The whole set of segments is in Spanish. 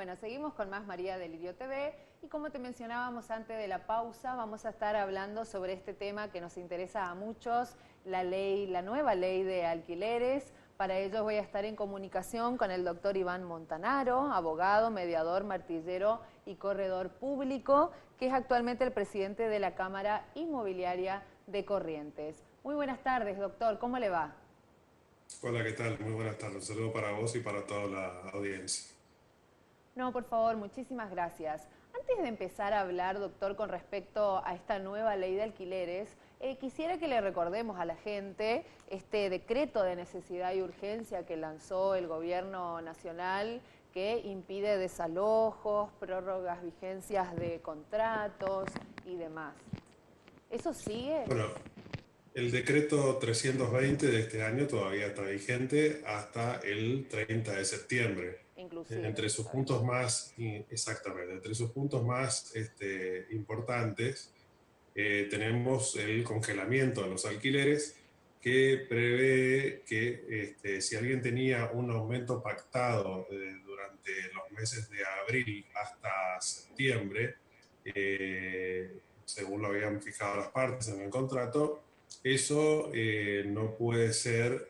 Bueno, seguimos con más María del Lirio TV y como te mencionábamos antes de la pausa, vamos a estar hablando sobre este tema que nos interesa a muchos, la nueva ley de alquileres. Para ello voy a estar en comunicación con el doctor Iván Montanaro, abogado, mediador, martillero y corredor público, que es actualmente el presidente de la Cámara Inmobiliaria de Corrientes. Muy buenas tardes, doctor, ¿cómo le va? Hola, ¿qué tal? Muy buenas tardes. Un saludo para vos y para toda la audiencia. No, por favor, muchísimas gracias. Antes de empezar a hablar, doctor, con respecto a esta nueva ley de alquileres, quisiera que le recordemos a la gente este decreto de necesidad y urgencia que lanzó el gobierno nacional que impide desalojos, prórrogas, vigencias de contratos y demás. ¿Eso sigue? Bueno, el decreto 320 de este año todavía está vigente hasta el 30 de septiembre. Inclusive, Entre sus está bien. puntos más, exactamente, entre sus puntos más importantes tenemos el congelamiento de los alquileres que prevé que si alguien tenía un aumento pactado durante los meses de abril hasta septiembre, según lo habían fijado las partes en el contrato, eso no puede ser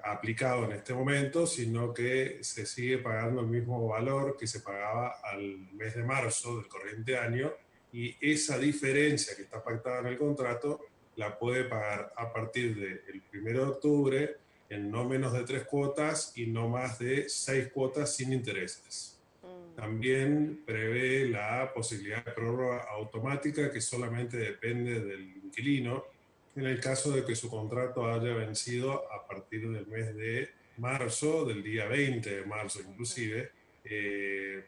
aplicado en este momento, sino que se sigue pagando el mismo valor que se pagaba al mes de marzo del corriente año, y esa diferencia que está pactada en el contrato la puede pagar a partir del 1 de octubre en no menos de 3 cuotas y no más de 6 cuotas sin intereses. Mm, También prevé la posibilidad de prórroga automática que solamente depende del inquilino en el caso de que su contrato haya vencido a partir del mes de marzo, del día 20 de marzo ujú. inclusive,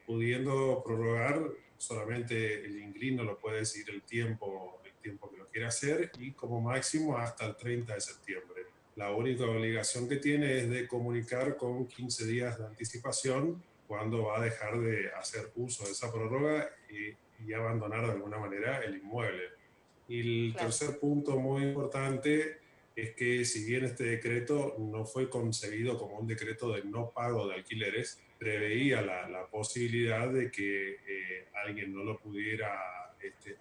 pudiendo prorrogar, solamente el inquilino lo puede decidir el tiempo que lo quiere hacer y como máximo hasta el 30 de septiembre. La única obligación que tiene es de comunicar con 15 días de anticipación cuándo va a dejar de hacer uso de esa prórroga y abandonar de alguna manera el inmueble. Y el Claro. tercer punto muy importante es que si bien este decreto no fue concebido como un decreto de no pago de alquileres, Ujú. preveía la posibilidad de que alguien no lo pudiera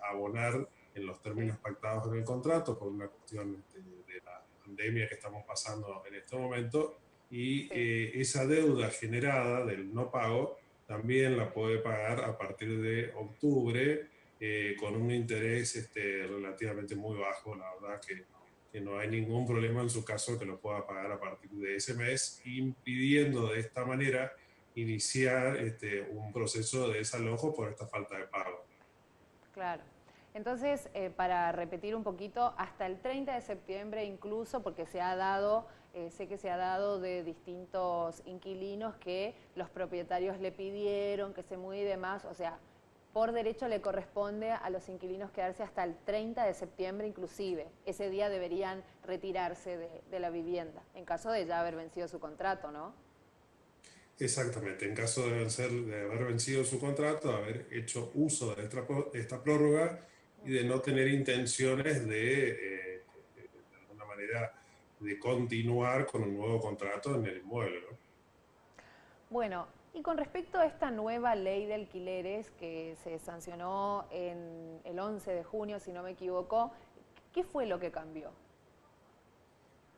abonar en los Sí, términos pactados en el contrato por una cuestión de la pandemia que estamos pasando en este momento, y sí. esa deuda generada del no pago también la puede pagar a partir de octubre con un interés relativamente muy bajo. La verdad que no hay ningún problema en su caso que lo pueda pagar a partir de ese mes, impidiendo de esta manera iniciar un proceso de desalojo por esta falta de pago. Claro. Entonces, para repetir un poquito, hasta el 30 de septiembre incluso, porque se ha dado, sé que se ha dado de distintos inquilinos que los propietarios le pidieron que se mude y demás, o sea, por derecho le corresponde a los inquilinos quedarse hasta el 30 de septiembre inclusive. Ese día deberían retirarse de la vivienda, en caso de ya haber vencido su contrato, ¿no? Exactamente, en caso de haber vencido su contrato, de haber hecho uso de esta prórroga y de no tener intenciones de alguna manera, de continuar con un nuevo contrato en el inmueble, ¿no? Bueno, y con respecto a esta nueva ley de alquileres que se sancionó en el 11 de junio, si no me equivoco, ¿qué fue lo que cambió?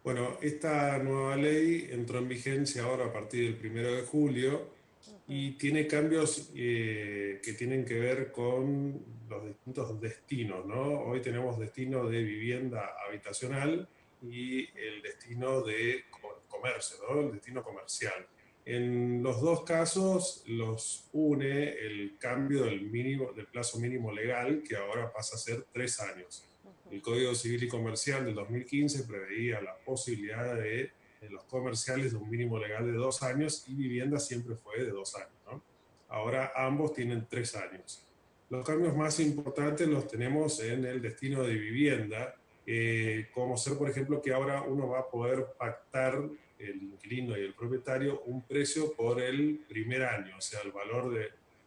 Bueno, esta nueva ley entró en vigencia ahora a partir del 1 de julio Ujú. y tiene cambios que tienen que ver con los distintos destinos, ¿no? Hoy tenemos destino de vivienda habitacional y el destino de comercio, ¿no? El destino comercial. En los dos casos los une el cambio del plazo mínimo legal, que ahora pasa a ser 3 años. El Código Civil y Comercial del 2015 preveía la posibilidad de los comerciales de un mínimo legal de 2 años, y vivienda siempre fue de 2 años, ¿no? Ahora ambos tienen 3 años. Los cambios más importantes los tenemos en el destino de vivienda, como ser, por ejemplo, que ahora uno va a poder pactar, el inquilino y el propietario, un precio por el primer año, o sea, el valor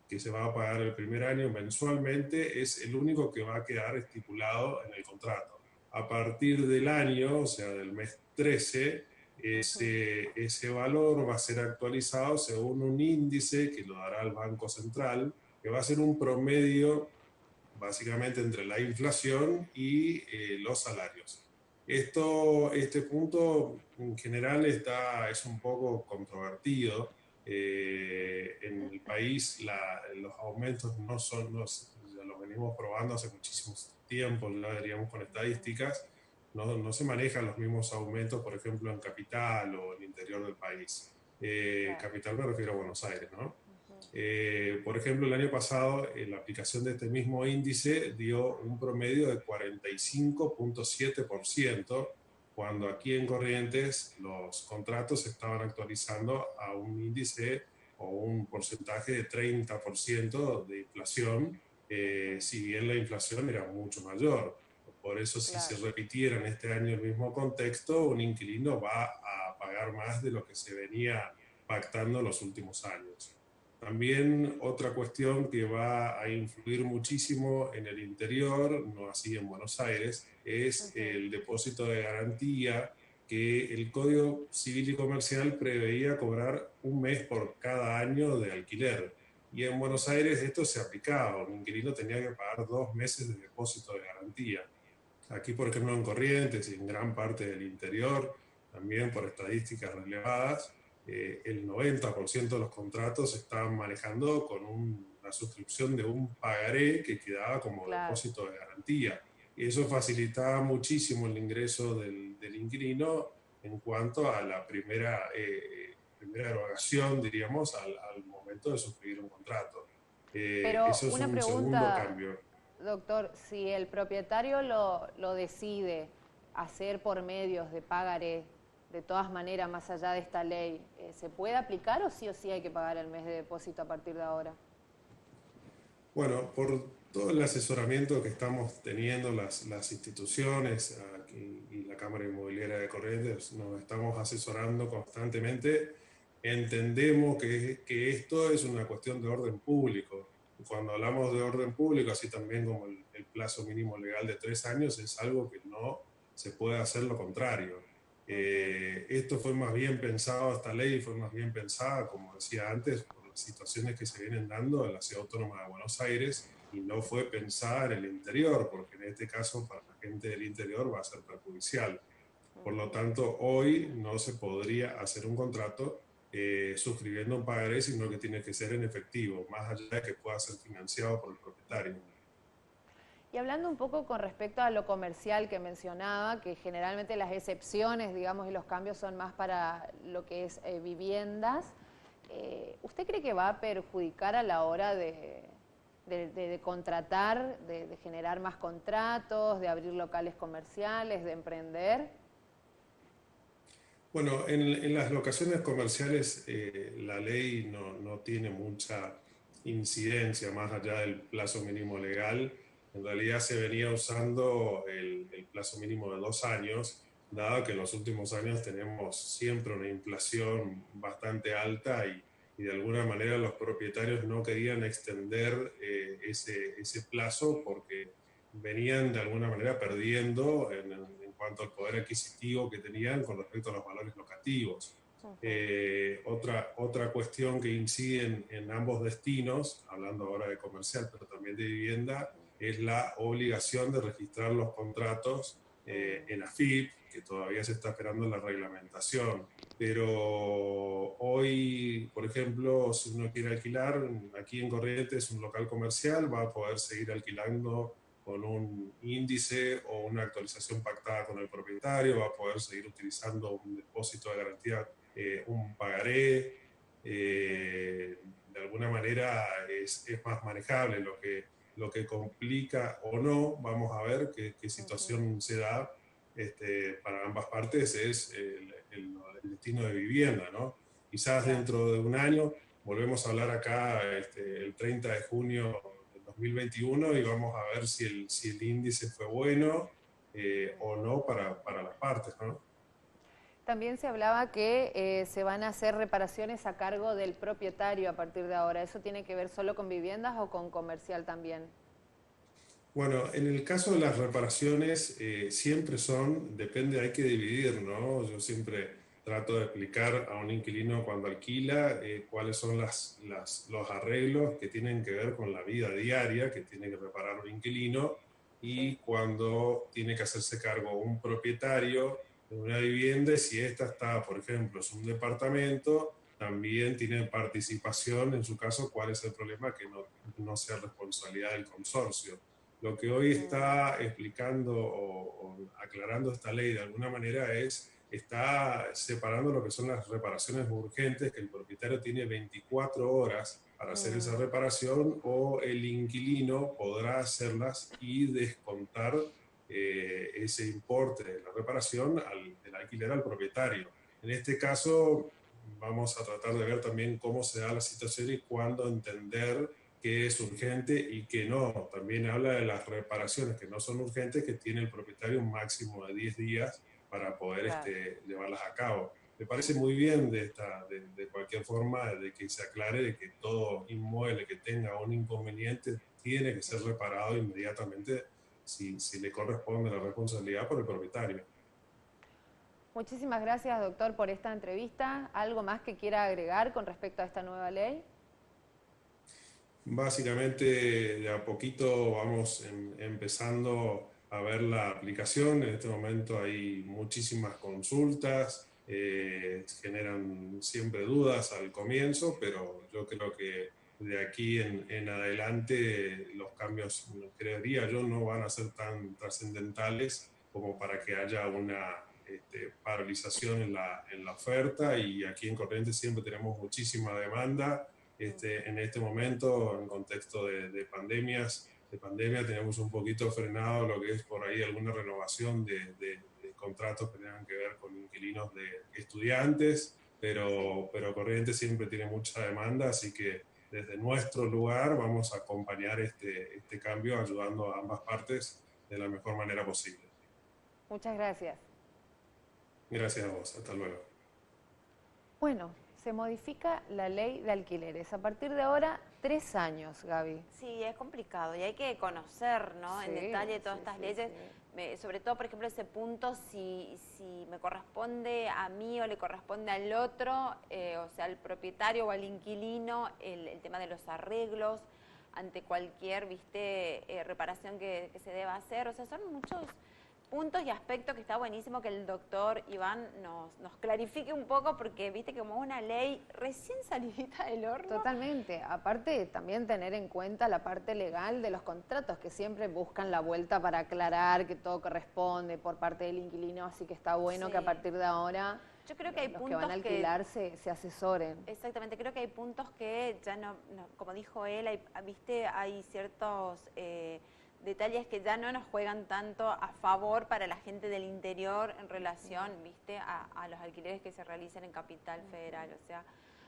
que se va a pagar el primer año mensualmente es el único que va a quedar estipulado en el contrato. A partir del año, o sea, del mes 13, ese valor va a ser actualizado según un índice que lo dará el Banco Central, que va a ser un promedio básicamente entre la inflación y los salarios. Este punto en general es un poco controvertido. En el país los aumentos no son, ya lo venimos probando hace muchísimos tiempos, ya veríamos con estadísticas, no se manejan los mismos aumentos, por ejemplo, en capital o en el interior del país. Claro. Capital me refiero a Buenos Aires, ¿no? Por ejemplo, el año pasado, la aplicación de este mismo índice dio un promedio de 45.7%, cuando aquí en Corrientes los contratos se estaban actualizando a un índice o un porcentaje de 30% de inflación, si bien la inflación era mucho mayor. Por eso, si se Claro. repitiera en este año el mismo contexto, un inquilino va a pagar más de lo que se venía pactando en los últimos años. También otra cuestión que va a influir muchísimo en el interior, no así en Buenos Aires, es el depósito de garantía que el Código Civil y Comercial preveía cobrar un mes por cada año de alquiler. Y en Buenos Aires esto se aplicaba, un inquilino tenía que pagar 2 meses de depósito de garantía. Aquí, por ejemplo, en Corrientes y en gran parte del interior, también por estadísticas relevadas, el 90% de los contratos se estaban manejando con una suscripción de un pagaré que quedaba como Claro. depósito de garantía. Y eso facilitaba muchísimo el ingreso del inquilino en cuanto a la primera erogación, diríamos, al momento de suscribir un contrato. Pero Eso es una un segundo pregunta, cambio. doctor, si el propietario lo decide hacer por medios de pagaré, de todas maneras, más allá de esta ley, ¿se puede aplicar o sí hay que pagar el mes de depósito a partir de ahora? Bueno, por todo el asesoramiento que estamos teniendo las instituciones aquí, y la Cámara Inmobiliaria de Corrientes, nos estamos asesorando constantemente. Entendemos que esto es una cuestión de orden público. Cuando hablamos de orden público, así también como el plazo mínimo legal de 3 años, es algo que no se puede hacer lo contrario. Esto fue más bien pensado, esta ley fue más bien pensada, como decía antes, por las situaciones que se vienen dando en la Ciudad Autónoma de Buenos Aires, y no fue pensada en el interior, porque en este caso para la gente del interior va a ser perjudicial. Por lo tanto, hoy no se podría hacer un contrato suscribiendo un pagaré, sino que tiene que ser en efectivo, más allá de que pueda ser financiado por el propietario. Y hablando un poco con respecto a lo comercial que mencionaba, que generalmente las excepciones, digamos, y los cambios son más para lo que es viviendas, ¿usted cree que va a perjudicar a la hora de contratar, de generar más contratos, de abrir locales comerciales, de emprender? Bueno, en las locaciones comerciales la ley no tiene mucha incidencia más allá del plazo mínimo legal. En realidad se venía usando el plazo mínimo de 2 años, dado que en los últimos años tenemos siempre una inflación bastante alta, y de alguna manera los propietarios no querían extender ese plazo porque venían de alguna manera perdiendo en cuanto al poder adquisitivo que tenían con respecto a los valores locativos. Otra cuestión que incide en ambos destinos, hablando ahora de comercial, pero también de vivienda, es la obligación de registrar los contratos en AFIP, que todavía se está esperando la reglamentación. Pero hoy, por ejemplo, si uno quiere alquilar, aquí en Corrientes un local comercial va a poder seguir alquilando con un índice o una actualización pactada con el propietario, va a poder seguir utilizando un depósito de garantía, un pagaré. De alguna manera es más manejable. Lo que complica o no, vamos a ver qué situación se da para ambas partes, es el destino de vivienda, ¿no? Quizás Claro. dentro de un año volvemos a hablar acá el 30 de junio del 2021 y vamos a ver si el índice fue bueno o no para las partes, ¿no? También se hablaba que se van a hacer reparaciones a cargo del propietario a partir de ahora. ¿Eso tiene que ver solo con viviendas o con comercial también? Bueno, en el caso de las reparaciones, siempre depende, hay que dividir, ¿no? Yo siempre trato de explicar a un inquilino cuando alquila cuáles son los arreglos que tienen que ver con la vida diaria que tiene que reparar un inquilino, y Sí. cuando tiene que hacerse cargo un propietario de una vivienda, y si esta está, por ejemplo, es un departamento, también tiene participación en su caso, cuál es el problema, que no sea responsabilidad del consorcio. Lo que hoy está explicando o aclarando esta ley de alguna manera está separando lo que son las reparaciones urgentes, que el propietario tiene 24 horas para hacer esa reparación, o el inquilino podrá hacerlas y descontar ese importe de la reparación del alquiler al propietario. En este caso, vamos a tratar de ver también cómo se da la situación y cuándo entender que es urgente y que no. También habla de las reparaciones que no son urgentes, que tiene el propietario un máximo de 10 días para poder Claro. llevarlas a cabo. Me parece muy bien de cualquier forma de que se aclare de que todo inmueble que tenga un inconveniente tiene que ser reparado inmediatamente si le corresponde la responsabilidad por el propietario. Muchísimas gracias, doctor, por esta entrevista. ¿Algo más que quiera agregar con respecto a esta nueva ley? Básicamente, de a poquito vamos empezando a ver la aplicación. En este momento hay muchísimas consultas, generan siempre dudas al comienzo, pero yo creo que de aquí en adelante los cambios, creería yo, no van a ser tan trascendentales como para que haya una paralización en la oferta. Y aquí en Corrientes siempre tenemos muchísima demanda. En este momento, en contexto de pandemia, tenemos un poquito frenado lo que es por ahí alguna renovación de contratos que tengan que ver con inquilinos de estudiantes, pero Corrientes siempre tiene mucha demanda, así que desde nuestro lugar vamos a acompañar este cambio, ayudando a ambas partes de la mejor manera posible. Muchas gracias. Gracias a vos, hasta luego. Bueno, se modifica la ley de alquileres. A partir de ahora, 3 años, Gaby. Sí, es complicado y hay que conocer, ¿no? En Sí, detalle todas sí, estas sí, leyes. sí. Sobre todo, por ejemplo, ese punto, si me corresponde a mí o le corresponde al otro, o sea, al propietario o al inquilino, el tema de los arreglos ante cualquier, viste, reparación que se deba hacer. O sea, son muchos puntos y aspectos que está buenísimo que el doctor Iván nos clarifique un poco, porque viste que como una ley recién salidita del horno. Totalmente. Aparte, también tener en cuenta la parte legal de los contratos, que siempre buscan la vuelta para aclarar que todo corresponde por parte del inquilino, así que está bueno Sí. que a partir de ahora Yo creo que hay los que puntos van a alquilar se asesoren. Exactamente, creo que hay puntos que ya no como dijo él, viste, hay ciertos detalles que ya no nos juegan tanto a favor para la gente del interior en relación, viste, a los alquileres que se realizan en Capital Federal. O sea,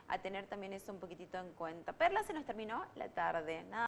a tener también eso un poquitito en cuenta. Perla, se nos terminó la tarde. Nada